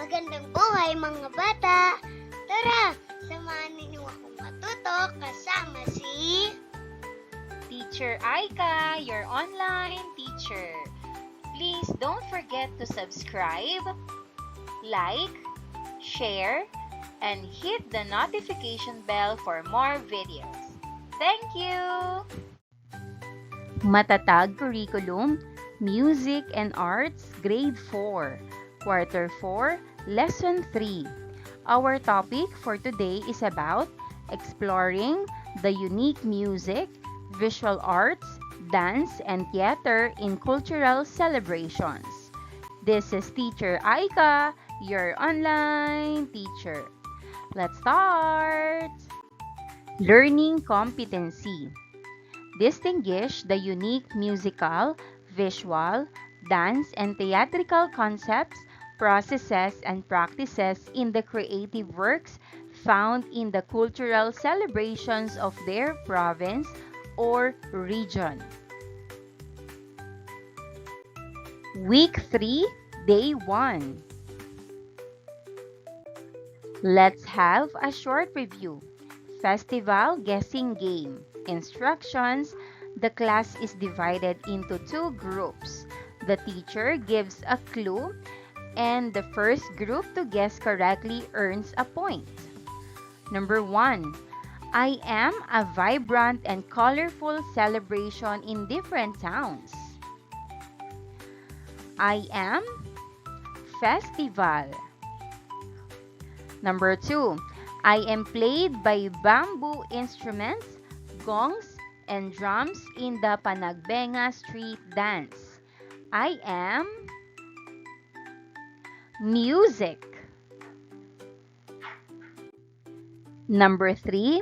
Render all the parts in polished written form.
Magandang buhay mga bata! Tara, samahan ninyo akong matuto kasama si Teacher Aika, your online teacher. Please don't forget to subscribe, like, share, and hit the notification bell for more videos. Thank you! Matatag Curriculum, Music and Arts, Grade 4, Quarter 4, Lesson 3. Our topic for today is about exploring the unique music, visual arts, dance, and theater in cultural celebrations. This is Teacher Aika, your online teacher. Let's start! Learning competency. Distinguish the unique musical, visual, dance, and theatrical concepts, processes, and practices in the creative works found in the cultural celebrations of their province or region. Week 3, Day 1. Let's have a short review. Festival guessing game. Instructions. The class is divided into 2 groups. The teacher gives a clue, and the first group to guess correctly earns a point. Number 1. I am a vibrant and colorful celebration in different towns. I am festival. Number 2. I am played by bamboo instruments, gongs, and drums in the Panagbenga street dance. I am music. Number 3.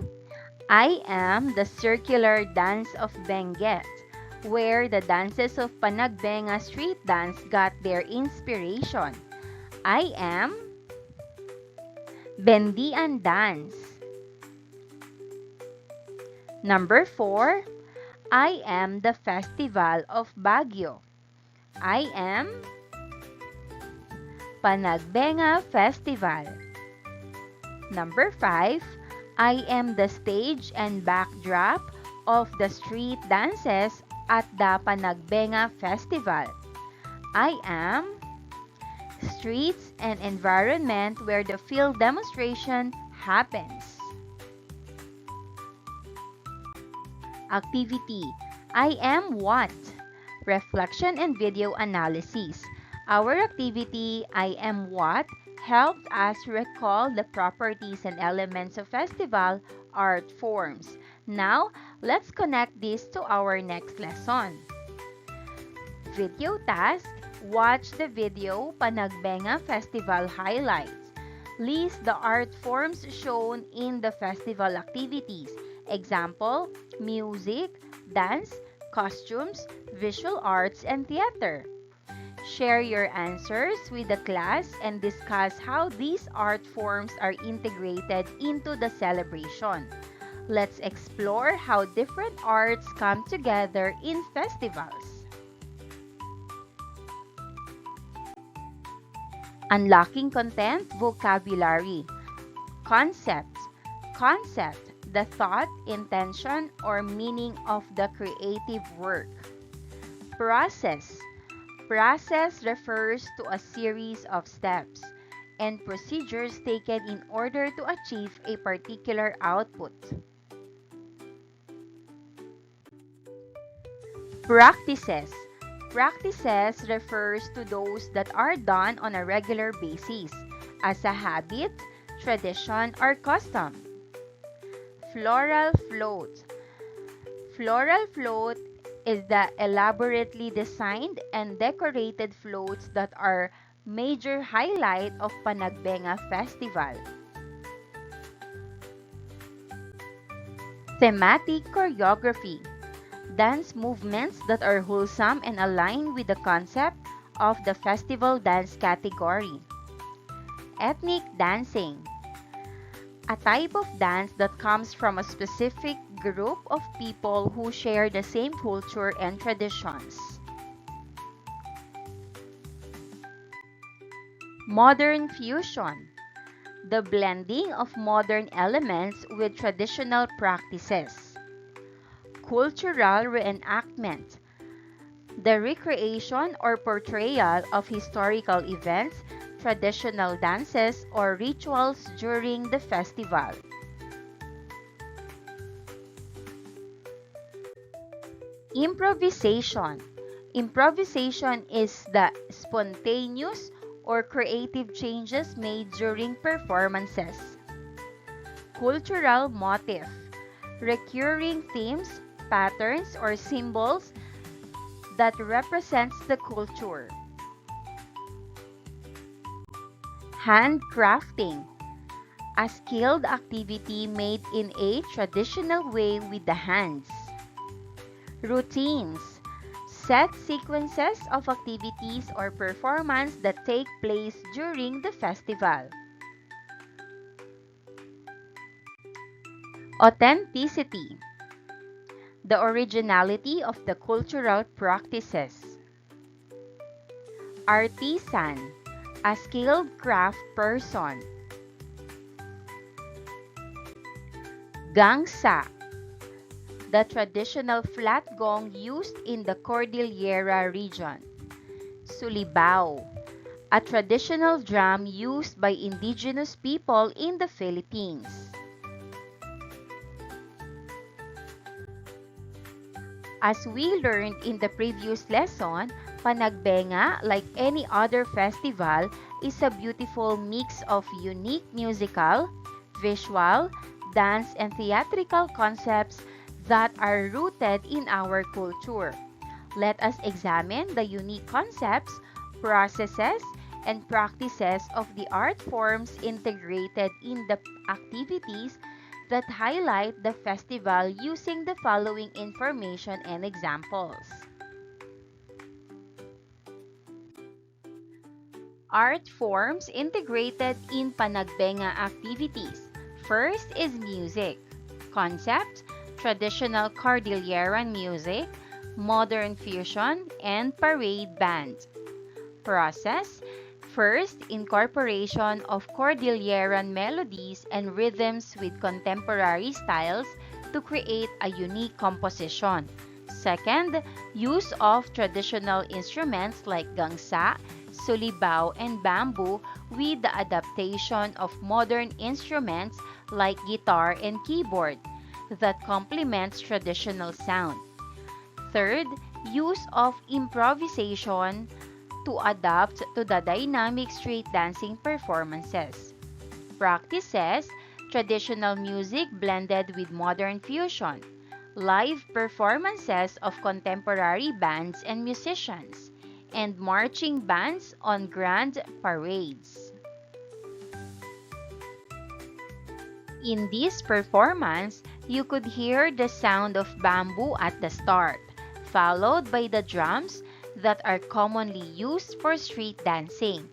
I am the circular dance of Benguet, where the dances of Panagbenga street dance got their inspiration. I am Bendian dance. Number 4. I am the festival of Baguio. I am Panagbenga Festival. Number 5. I am the stage and backdrop of the street dances at the Panagbenga Festival. I am streets and environment where the field demonstration happens. Activity. I am what? Reflection and video analysis. Our activity, I am what, helped us recall the properties and elements of festival art forms. Now, let's connect this to our next lesson. Video task. Watch the video Panagbenga Festival highlights. List the art forms shown in the festival activities. Example, music, dance, costumes, visual arts, and theater. Share your answers with the class and discuss how these art forms are integrated into the celebration. Let's explore how different arts come together in festivals. Unlocking content vocabulary. Concept. Concept. The thought, intention, or meaning of the creative work. Process. Process refers to a series of steps and procedures taken in order to achieve a particular output. Practices. Practices refers to those that are done on a regular basis as a habit, tradition, or custom. Floral float. Floral float is the elaborately designed and decorated floats that are major highlight of Panagbenga Festival. Thematic choreography. Dance movements that are wholesome and align with the concept of the festival dance category. Ethnic dancing. A type of dance that comes from a specific group of people who share the same culture and traditions. Modern fusion, the blending of modern elements with traditional practices. Cultural reenactment, the recreation or portrayal of historical events, traditional dances, or rituals during the festival. Improvisation. Improvisation is the spontaneous or creative changes made during performances. Cultural motif. Recurring themes, patterns, or symbols that represents the culture. Handcrafting. A skilled activity made in a traditional way with the hands. Routines. Set sequences of activities or performance that take place during the festival. Authenticity. The originality of the cultural practices. Artisan. A skilled craft person. Gangsa, the traditional flat gong used in the Cordillera region. Sulibao, a traditional drum used by indigenous people in the Philippines. As we learned in the previous lesson, Panagbenga, like any other festival, is a beautiful mix of unique musical, visual, dance, and theatrical concepts that are rooted in our culture. Let us examine the unique concepts, processes, and practices of the art forms integrated in the activities that highlight the festival using the following information and examples. Art forms integrated in Panagbenga activities. First is music. Concept, traditional Cordilleran music, modern fusion, and parade band. Process, first, incorporation of Cordilleran melodies and rhythms with contemporary styles to create a unique composition. Second, use of traditional instruments like gangsa, sulibao, and bamboo with the adaptation of modern instruments like guitar and keyboard that complements traditional sound. Third, use of improvisation to adapt to the dynamic street dancing performances. Practices, traditional music blended with modern fusion. Live performances of contemporary bands and musicians. And marching bands on grand parades. In this performance, you could hear the sound of bamboo at the start, followed by the drums that are commonly used for street dancing,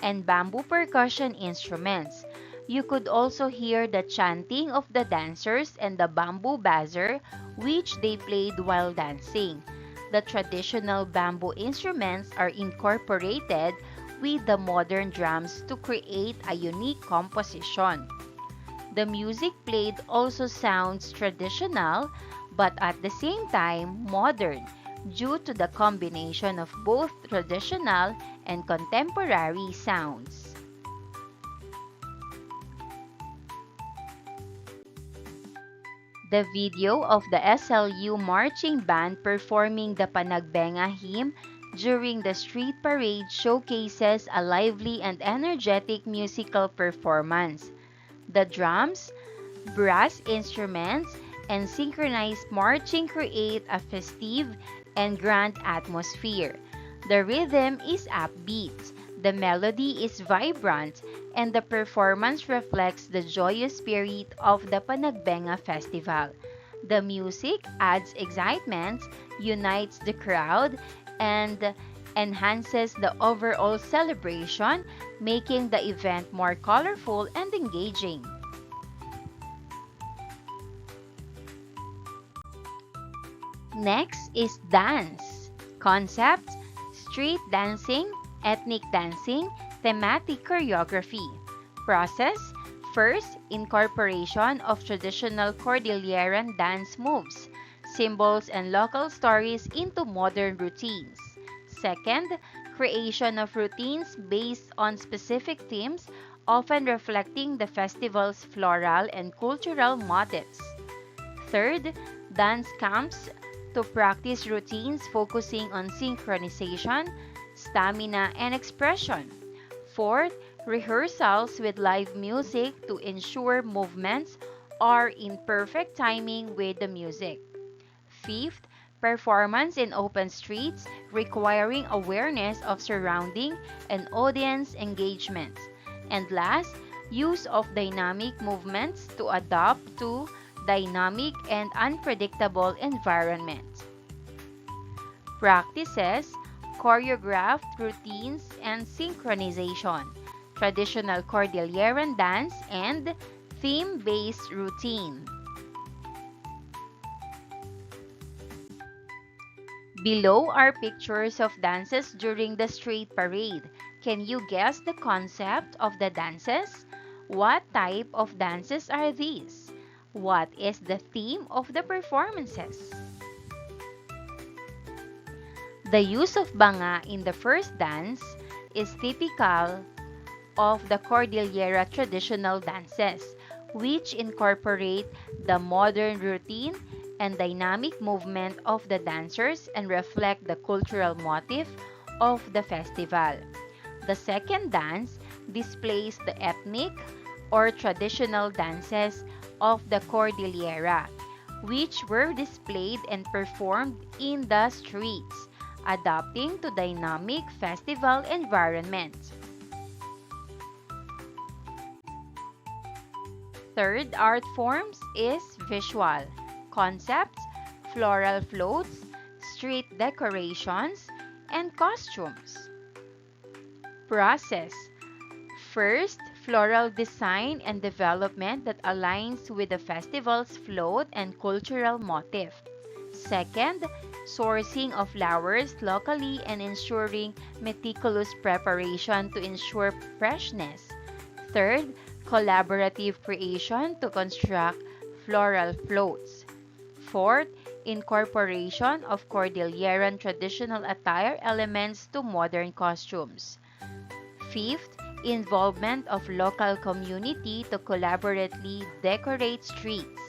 and bamboo percussion instruments. You could also hear the chanting of the dancers and the bamboo buzzer, which they played while dancing. The traditional bamboo instruments are incorporated with the modern drums to create a unique composition. The music played also sounds traditional, but at the same time modern, due to the combination of both traditional and contemporary sounds. The video of the SLU marching band performing the Panagbenga hymn during the street parade showcases a lively and energetic musical performance. The drums, brass instruments, and synchronized marching create a festive and grand atmosphere. The rhythm is upbeat, the melody is vibrant, and the performance reflects the joyous spirit of the Panagbenga festival. The music adds excitement, unites the crowd, and enhances the overall celebration, making the event more colorful and engaging. Next is dance. Concept, street dancing, ethnic dancing, Thematic choreography. Process. First, incorporation of traditional Cordilleran dance moves, symbols, and local stories into modern routines. Second, creation of routines based on specific themes, often reflecting the festival's floral and cultural motifs. Third, dance camps to practice routines focusing on synchronization, stamina, and expression. Fourth, rehearsals with live music to ensure movements are in perfect timing with the music. Fifth, performance in open streets requiring awareness of surrounding and audience engagement. And last, use of dynamic movements to adapt to dynamic and unpredictable environments. Practices, choreographed routines and synchronization, traditional Cordilleran dance, and theme-based routine. Below are pictures of dances during the street parade. Can you guess the concept of the dances? What type of dances are these? What is the theme of the performances? The use of banga in the first dance is typical of the Cordillera traditional dances, which incorporate the modern routine and dynamic movement of the dancers and reflect the cultural motif of the festival. The second dance displays the ethnic or traditional dances of the Cordillera, which were displayed and performed in the streets, adapting to dynamic festival environment. Third art forms is visual. Concepts, floral floats, street decorations, and costumes. Process. First, floral design and development that aligns with the festival's float and cultural motif. Second, sourcing of flowers locally and ensuring meticulous preparation to ensure freshness. Third, collaborative creation to construct floral floats. Fourth, incorporation of Cordilleran traditional attire elements to modern costumes. Fifth, involvement of local community to collaboratively decorate streets.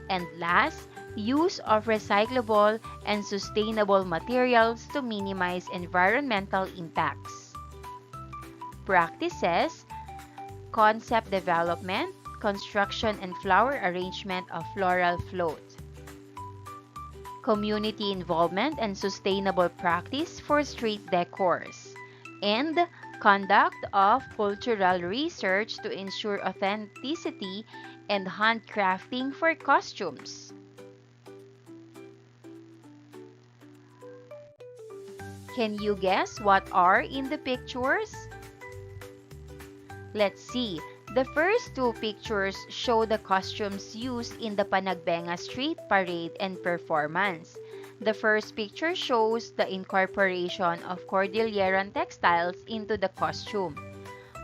And last, use of recyclable and sustainable materials to minimize environmental impacts. Practices, concept development, construction and flower arrangement of floral float. Community involvement and sustainable practice for street decors. And conduct of cultural research to ensure authenticity and handcrafting for costumes. Can you guess what are in the pictures? Let's see. The first two pictures show the costumes used in the Panagbenga Street Parade and performance. The first picture shows the incorporation of Cordilleran textiles into the costume,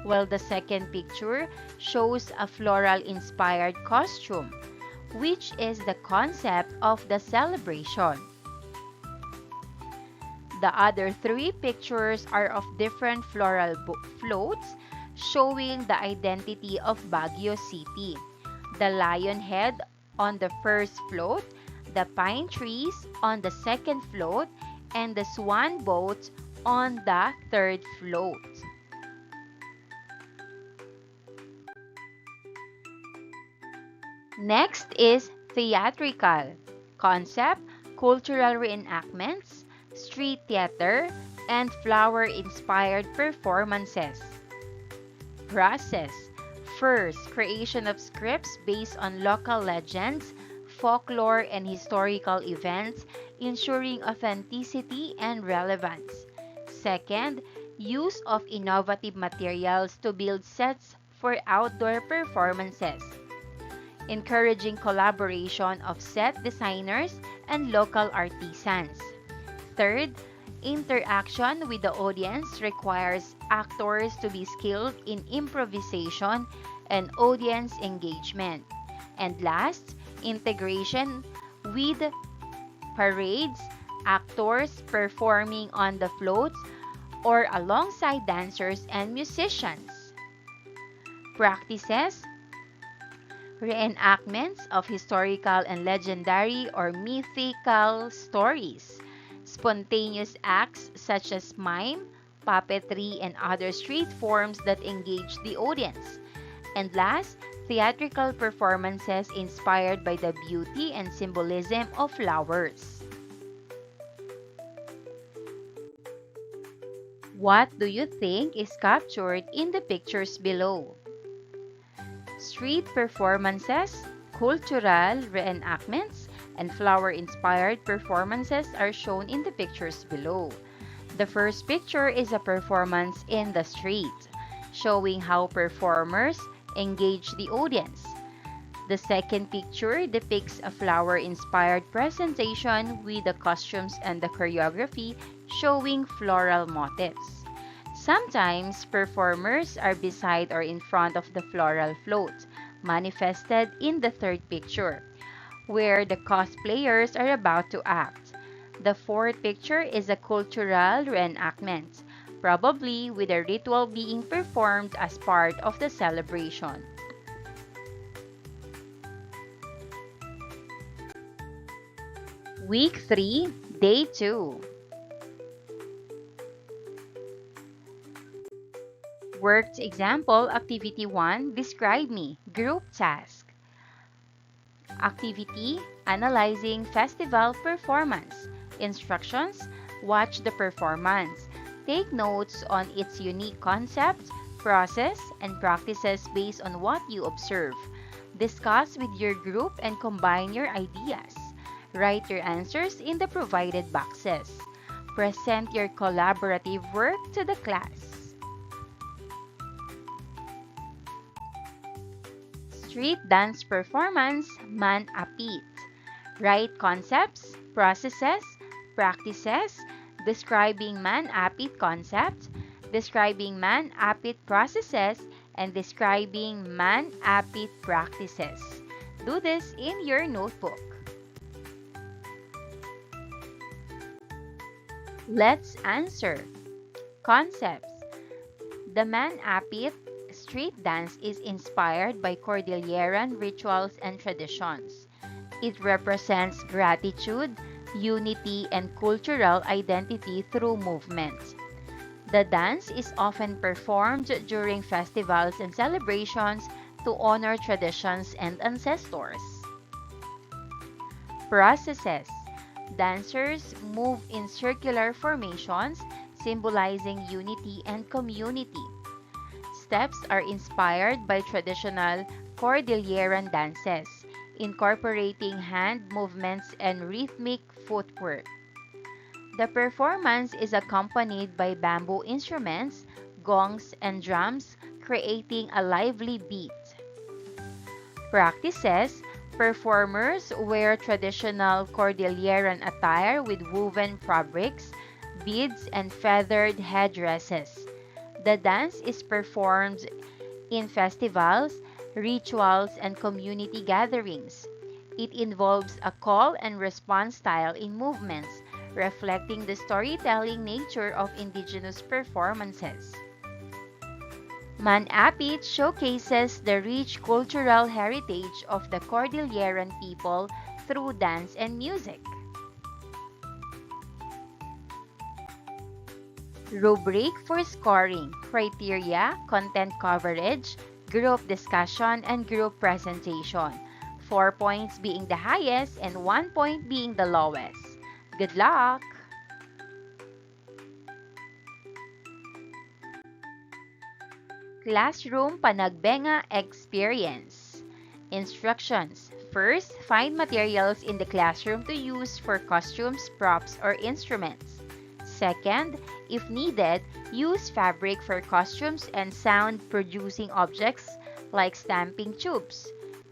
while the second picture shows a floral-inspired costume, which is the concept of the celebration. The other three pictures are of different floral floats, showing the identity of Baguio City. The lion head on the first float, the pine trees on the second float, and the swan boat on the third float. Next is theatrical. Concept, cultural reenactments, street theater, and flower-inspired performances. Process. First, creation of scripts based on local legends, folklore, and historical events, ensuring authenticity and relevance. Second, use of innovative materials to build sets for outdoor performances. Encouraging collaboration of set designers and local artisans. Third, Interaction with the audience requires actors to be skilled in improvisation and audience engagement. And last, integration with parades, actors performing on the floats or alongside dancers and musicians. Practices, reenactments of historical and legendary or mythical stories, spontaneous acts such as mime, puppetry, and other street forms that engage the audience. And last, theatrical performances inspired by the beauty and symbolism of flowers. What do you think is captured in the pictures below? Street performances, cultural reenactments, and flower-inspired performances are shown in the pictures below. The first picture is a performance in the street, showing how performers engage the audience. The second picture depicts a flower-inspired presentation with the costumes and the choreography showing floral motifs. Sometimes, performers are beside or in front of the floral float, manifested in the third picture, where the cosplayers are about to act. The fourth picture is a cultural reenactment, probably with a ritual being performed as part of the celebration. Week 3, Day 2. Worked example, Activity 1, Describe me, Group Task. Activity, Analyzing Festival Performance. Instructions, Watch the performance. Take notes on its unique concept, process, and practices based on what you observe. Discuss with your group and combine your ideas. Write your answers in the provided boxes. Present your collaborative work to the class. Street dance performance, Man-Apit. Write concepts, processes, practices, describing Man-Apit concept, describing Man-Apit processes, and describing Man-Apit practices. Do this in your notebook. Let's answer. Concepts. The Man-Apit street dance is inspired by Cordilleran rituals and traditions. It represents gratitude, unity, and cultural identity through movement. The dance is often performed during festivals and celebrations to honor traditions and ancestors. Processes. Dancers move in circular formations, symbolizing unity and community. Steps are inspired by traditional Cordilleran dances, incorporating hand movements and rhythmic footwork. The performance is accompanied by bamboo instruments, gongs, and drums, creating a lively beat. Practices. Performers wear traditional Cordilleran attire with woven fabrics, beads, and feathered headdresses. The dance is performed in festivals, rituals, and community gatherings. It involves a call and response style in movements, reflecting the storytelling nature of indigenous performances. Man-Apit showcases the rich cultural heritage of the Cordilleran people through dance and music. Rubric for scoring, criteria, content coverage, group discussion, and group presentation. 4 points being the highest and 1 point being the lowest. Good luck! Classroom Panagbenga Experience. Instructions. First, find materials in the classroom to use for costumes, props, or instruments. Second, if needed, use fabric for costumes and sound-producing objects like stamping tubes.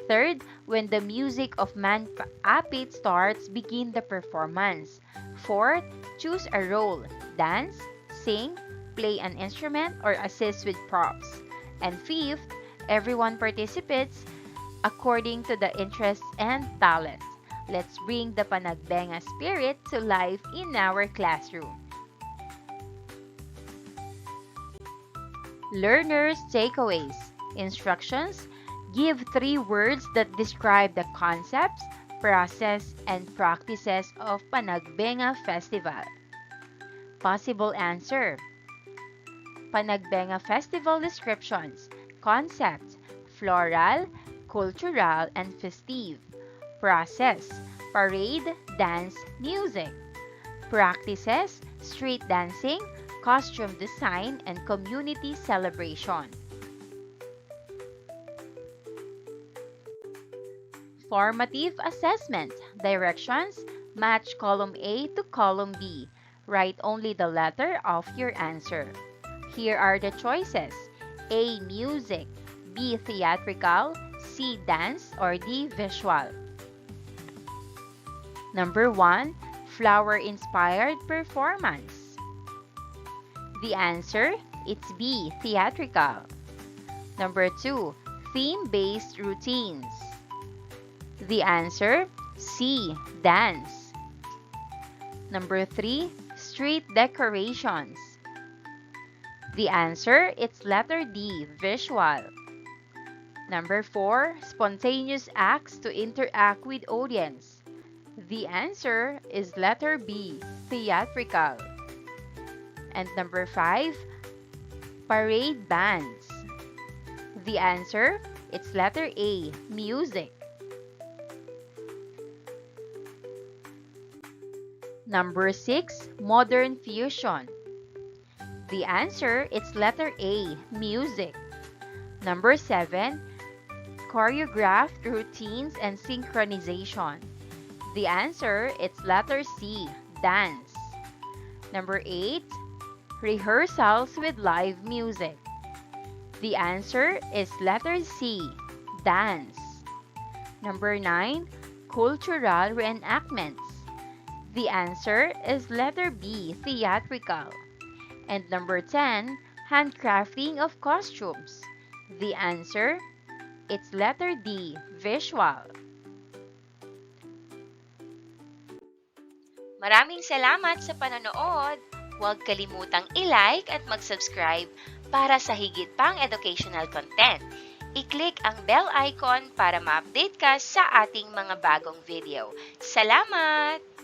Third, when the music of Man-Apit starts, begin the performance. Fourth, choose a role, dance, sing, play an instrument, or assist with props. And fifth, everyone participates according to the interests and talents. Let's bring the Panagbenga spirit to life in our classroom. Learners' takeaways. Instructions. Give 3 words that describe the concepts, process, and practices of Panagbenga Festival. Possible answer. Panagbenga Festival descriptions. Concept. Floral, cultural, and festive. Process. Parade, dance, music. Practices. Street dancing, costume design, and community celebration. Formative assessment. Directions. Match column A to column B. Write only the letter of your answer. Here are the choices. A. Music. B. Theatrical. C. Dance. Or D. Visual. Number 1. Flower-inspired performance. The answer, it's B. Theatrical. Number 2. Theme-based routines. The answer, C. Dance. Number 3. Street decorations. The answer, it's letter D. Visual. Number 4. Spontaneous acts to interact with audience. The answer is letter B. Theatrical. And number 5. Parade bands. The answer, it's letter A. Music. Number 6. Modern fusion. The answer, it's letter A. Music. Number 7. Choreographed routines and synchronization. The answer, it's letter C. Dance. Number 8. Rehearsals with live music. The answer is letter C. Dance. Number 9. Cultural reenactments. The answer is letter B. Theatrical. And number 10. Handcrafting of costumes. The answer, it's letter D. Visual. Maraming salamat sa panonood. Huwag kalimutang i-like at mag-subscribe para sa higit pang educational content. I-click ang bell icon para ma-update ka sa ating mga bagong video. Salamat!